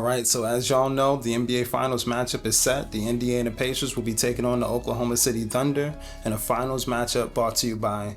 Alright, so as y'all know, the NBA Finals matchup is set. The Indiana Pacers will be taking on the Oklahoma City Thunder in a Finals matchup brought to you by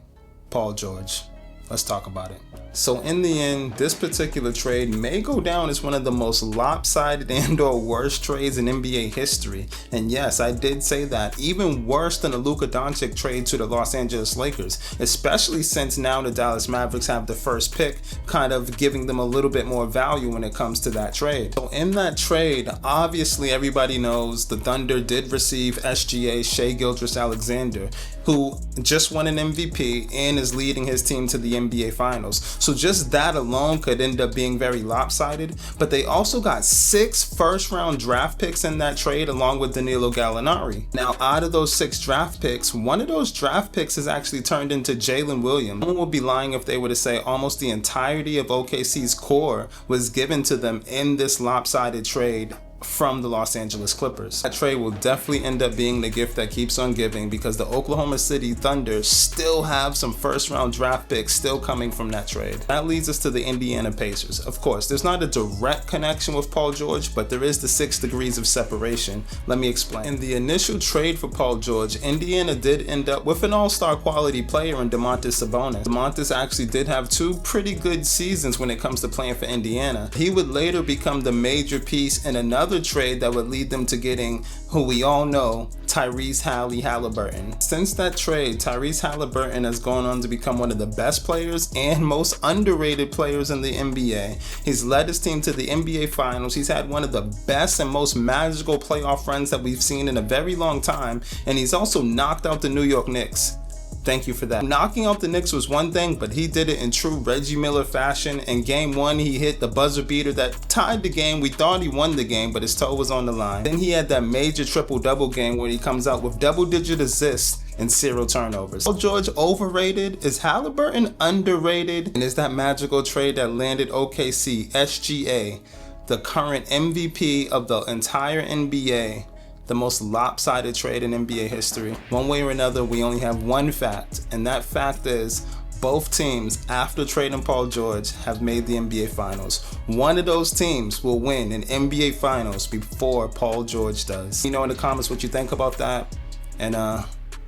Paul George. Let's talk about it. So in the end, this particular trade may go down as one of the most lopsided and/or worst trades in NBA history. And yes, I did say that, even worse than the Luka Doncic trade to the Los Angeles Lakers, especially since now the Dallas Mavericks have the first pick, kind of giving them a little bit more value when it comes to that trade. So in that trade, obviously everybody knows the Thunder did receive SGA Shai Gilgeous-Alexander, who just won an MVP and is leading his team to the NBA Finals. So just that alone could end up being very lopsided, but they also got 6 first-round draft picks in that trade along with Danilo Gallinari. Now, out of those 6 draft picks, one of those draft picks is actually turned into Jalen Williams. No one would be lying if they were to say almost the entirety of OKC's core was given to them in this lopsided trade from the Los Angeles Clippers. That trade will definitely end up being the gift that keeps on giving, because the Oklahoma City Thunder still have some first round draft picks still coming from that trade. That leads us to the Indiana Pacers. Of course, there's not a direct connection with Paul George, but there is the 6 degrees of separation. Let me explain. In the initial trade for Paul George, Indiana did end up with an all-star quality player in Domantas Sabonis. Domantas actually did have 2 pretty good seasons when it comes to playing for Indiana. He would later become the major piece in another trade that would lead them to getting who we all know, Tyrese Halliburton. Since that trade, Tyrese Halliburton has gone on to become one of the best players and most underrated players in the NBA. He's led his team to the NBA Finals. He's had one of the best and most magical playoff runs that we've seen in a very long time, and he's also knocked out the New York Knicks. Thank you for that. Knocking out the Knicks was one thing, but he did it in true Reggie Miller fashion. In game 1, he hit the buzzer beater that tied the game. We thought he won the game, but his toe was on the line. Then he had that major triple-double game where he comes out with double-digit assists and 0 turnovers. Paul George overrated? Is Halliburton underrated? And is that magical trade that landed OKC SGA, the current MVP of the entire NBA, the most lopsided trade in NBA history? One way or another, we only have one fact, and that fact is both teams, after trading Paul George, have made the NBA Finals. One of those teams will win an NBA Finals before Paul George does. You know in the comments what you think about that, and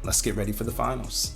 let's get ready for the finals.